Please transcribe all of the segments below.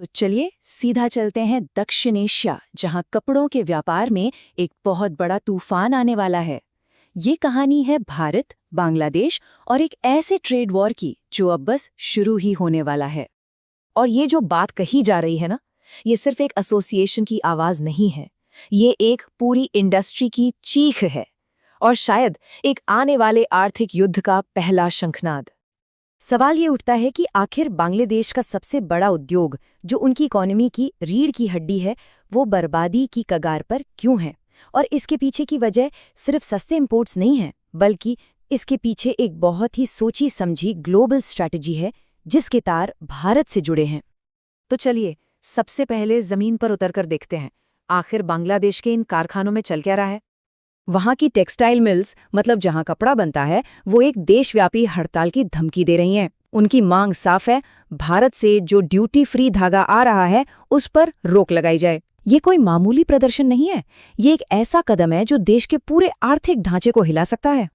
तो चलिए सीधा चलते हैं दक्षिण एशिया, जहां कपड़ों के व्यापार में एक बहुत बड़ा तूफान आने वाला है। ये कहानी है भारत, बांग्लादेश और एक ऐसे ट्रेड वॉर की जो अब बस शुरू ही होने वाला है। और ये जो बात कही जा रही है ना, ये सिर्फ एक एसोसिएशन की आवाज नहीं है, ये एक पूरी इंडस्ट्री की चीख है और शायद एक आने वाले आर्थिक युद्ध का पहला शंखनाद। सवाल ये उठता है कि आखिर बांग्लादेश का सबसे बड़ा उद्योग, जो उनकी इकोनॉमी की रीढ़ की हड्डी है, वो बर्बादी की कगार पर क्यों है? और इसके पीछे की वजह सिर्फ सस्ते इंपोर्ट्स नहीं है, बल्कि इसके पीछे एक बहुत ही सोची समझी ग्लोबल स्ट्रैटेजी है जिसके तार भारत से जुड़े हैं। तो चलिए सबसे पहले जमीन पर उतरकर देखते हैं, आखिर बांग्लादेश के इन कारखानों में चल क्या रहा है। वहां की टेक्सटाइल मिल्स, मतलब जहां कपड़ा बनता है, वो एक देशव्यापी हड़ताल की धमकी दे रही हैं। उनकी मांग साफ है, भारत से जो ड्यूटी फ्री धागा आ रहा है उस पर रोक लगाई जाए। ये कोई मामूली प्रदर्शन नहीं है, ये एक ऐसा कदम है जो देश के पूरे आर्थिक ढांचे को हिला सकता है।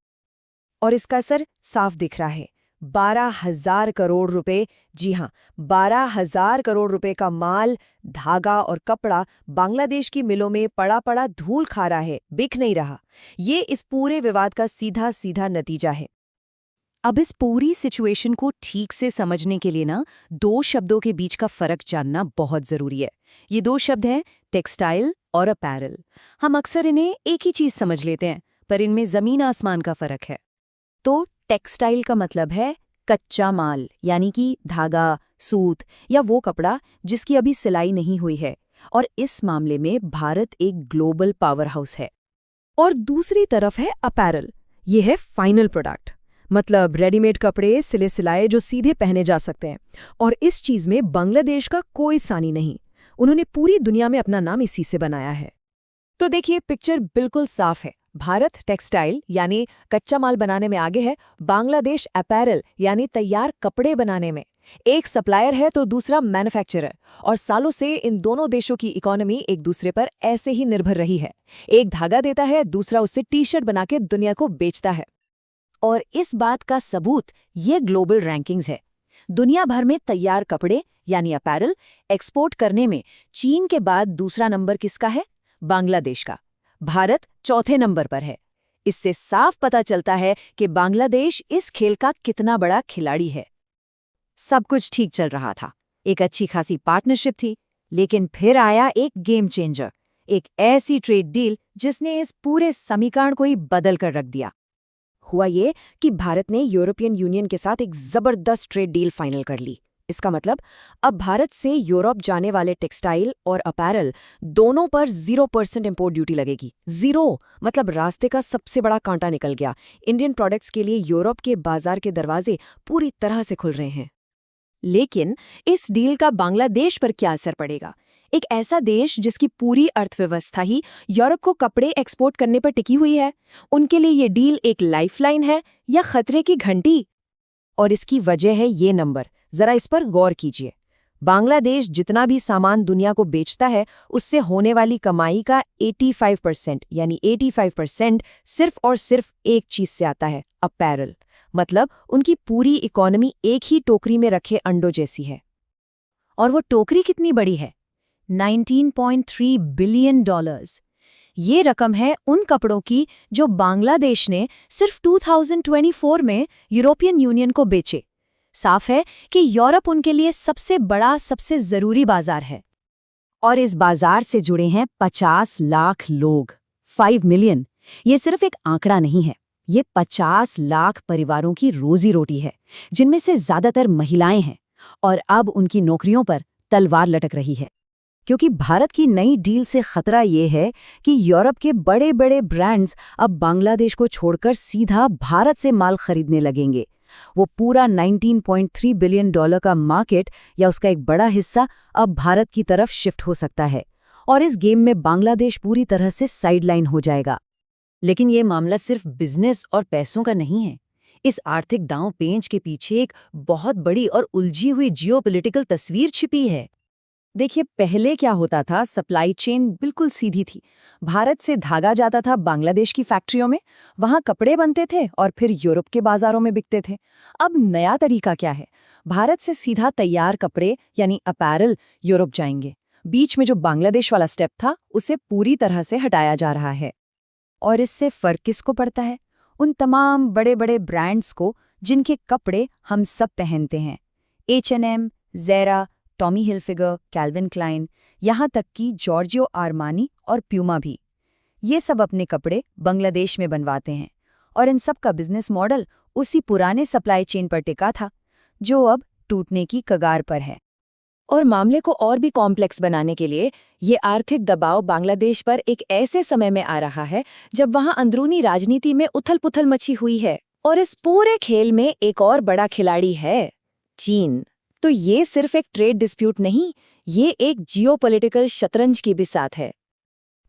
और इसका असर साफ दिख रहा है। 12,000 करोड़ रुपए, जी हाँ, 12,000 करोड़ रुपए का माल, धागा और कपड़ा बांग्लादेश की मिलों में पड़ा पड़ा धूल खा रहा है, बिक नहीं रहा। ये इस पूरे विवाद का सीधा सीधा नतीजा है। अब इस पूरी सिचुएशन को ठीक से समझने के लिए ना, दो शब्दों के बीच का फर्क जानना बहुत जरूरी है। ये दो शब्द हैं टेक्सटाइल और अपैरल। हम अक्सर इन्हें एक ही चीज समझ लेते हैं, पर इनमें जमीन आसमान का फर्क है। तो टेक्सटाइल का मतलब है कच्चा माल, यानी कि धागा, सूत या वो कपड़ा जिसकी अभी सिलाई नहीं हुई है। और इस मामले में भारत एक ग्लोबल पावर हाउस है। और दूसरी तरफ है अपैरल, ये है फाइनल प्रोडक्ट, मतलब रेडीमेड कपड़े, सिले सिलाए जो सीधे पहने जा सकते हैं। और इस चीज में बांग्लादेश का कोई सानी नहीं, उन्होंने पूरी दुनिया में अपना नाम इसी से बनाया है। तो देखिए पिक्चर बिल्कुल साफ है। भारत टेक्सटाइल यानी कच्चा माल बनाने में आगे है, बांग्लादेश अपैरल यानी तैयार कपड़े बनाने में। एक सप्लायर है तो दूसरा मैन्युफैक्चरर, और सालों से इन दोनों देशों की इकोनॉमी एक दूसरे पर ऐसे ही निर्भर रही है। एक धागा देता है, दूसरा उससे टी शर्ट बना के दुनिया को बेचता है। और इस बात का सबूत ये ग्लोबल रैंकिंग्स है। दुनिया भर में तैयार कपड़े यानी अपैरल एक्सपोर्ट करने में चीन के बाद दूसरा नंबर किसका है? बांग्लादेश का। भारत चौथे नंबर पर है। इससे साफ पता चलता है कि बांग्लादेश इस खेल का कितना बड़ा खिलाड़ी है। सब कुछ ठीक चल रहा था, एक अच्छी खासी पार्टनरशिप थी, लेकिन फिर आया एक गेम चेंजर, एक ऐसी ट्रेड डील जिसने इस पूरे समीकरण को ही बदल कर रख दिया। हुआ ये कि भारत ने यूरोपियन यूनियन के साथ एक जबरदस्त ट्रेड डील फाइनल कर ली। इसका मतलब अब भारत से यूरोप जाने वाले टेक्सटाइल और अपैरल दोनों पर 0% इंपोर्ट ड्यूटी लगेगी। 0 मतलब रास्ते का सबसे बड़ा कांटा निकल गया। इंडियन प्रोडक्ट्स के लिए यूरोप के बाजार के दरवाजे पूरी तरह से खुल रहे हैं। लेकिन इस डील का बांग्लादेश पर क्या असर पड़ेगा? एक ऐसा देश जिसकी पूरी अर्थव्यवस्था ही यूरोप को कपड़े एक्सपोर्ट करने पर टिकी हुई है, उनके लिए ये डील एक लाइफलाइन है या खतरे की घंटी? और इसकी वजह है ये नंबर, जरा इस पर गौर कीजिए। बांग्लादेश जितना भी सामान दुनिया को बेचता है, उससे होने वाली कमाई का 85% यानी 85% सिर्फ और सिर्फ एक चीज से आता है, अपैरल। मतलब उनकी पूरी इकोनॉमी एक ही टोकरी में रखे अंडों जैसी है। और वो टोकरी कितनी बड़ी है? $19.3 बिलियन। ये रकम है उन कपड़ों की जो बांग्लादेश ने सिर्फ 2024 में यूरोपियन यूनियन को बेचे। साफ है कि यूरोप उनके लिए सबसे बड़ा, सबसे जरूरी बाजार है। और इस बाजार से जुड़े हैं 50 लाख लोग, 5 मिलियन। ये सिर्फ एक आंकड़ा नहीं है, ये 50 लाख परिवारों की रोजी रोटी है, जिनमें से ज्यादातर महिलाएं हैं। और अब उनकी नौकरियों पर तलवार लटक रही है, क्योंकि भारत की नई डील से खतरा ये है कि यूरोप के बड़े बड़े ब्रांड्स अब बांग्लादेश को छोड़कर सीधा भारत से माल खरीदने लगेंगे। वो पूरा $19.3 बिलियन का मार्केट या उसका एक बड़ा हिस्सा अब भारत की तरफ शिफ्ट हो सकता है, और इस गेम में बांग्लादेश पूरी तरह से साइडलाइन हो जाएगा। लेकिन ये मामला सिर्फ बिजनेस और पैसों का नहीं है। इस आर्थिक दांव पेंच के पीछे एक बहुत बड़ी और उलझी हुई जियोपॉलिटिकल तस्वीर छिपी है। देखिए, पहले क्या होता था, सप्लाई चेन बिल्कुल सीधी थी। भारत से धागा जाता था बांग्लादेश की फैक्ट्रियों में, वहां कपड़े बनते थे और फिर यूरोप के बाजारों में बिकते थे। अब नया तरीका क्या है? भारत से सीधा तैयार कपड़े यानी अपैरल यूरोप जाएंगे। बीच में जो बांग्लादेश वाला स्टेप था, उसे पूरी तरह से हटाया जा रहा है। और इससे फर्क किसको पड़ता है? उन तमाम बड़े बड़े ब्रांड्स को जिनके कपड़े हम सब पहनते हैं। H&M, Zara, Tommy Hilfiger, Calvin Klein, यहाँ तक कि जॉर्जियो आर्मानी और प्यूमा भी। ये सब अपने कपड़े बांग्लादेश में बनवाते हैं और इन सब का बिजनेस मॉडल उसी पुराने सप्लाई चेन पर टिका था, जो अब टूटने की कगार पर है। और मामले को और भी कॉम्प्लेक्स बनाने के लिए ये आर्थिक दबाव बांग्लादेश पर एक ऐसे समय में आ रहा है जब वहां अंदरूनी राजनीति में उथल-पुथल मची हुई है। और इस पूरे खेल में एक और बड़ा खिलाड़ी है, चीन। तो ये सिर्फ एक ट्रेड डिस्प्यूट नहीं, ये एक जियोपॉलिटिकल शतरंज की भी साथ है।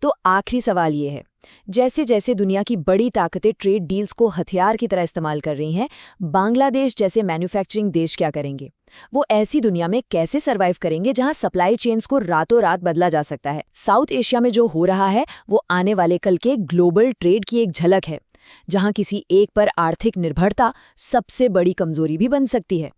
तो आखिरी सवाल ये है, जैसे जैसे दुनिया की बड़ी ताकतें ट्रेड डील्स को हथियार की तरह इस्तेमाल कर रही हैं, बांग्लादेश जैसे मैन्युफैक्चरिंग देश क्या करेंगे? वो ऐसी दुनिया में कैसे सरवाइव करेंगे जहां सप्लाई चेन्स को रातों रात बदला जा सकता है? साउथ एशिया में जो हो रहा है वो आने वाले कल के ग्लोबल ट्रेड की एक झलक है, जहां किसी एक पर आर्थिक निर्भरता सबसे बड़ी कमजोरी भी बन सकती है।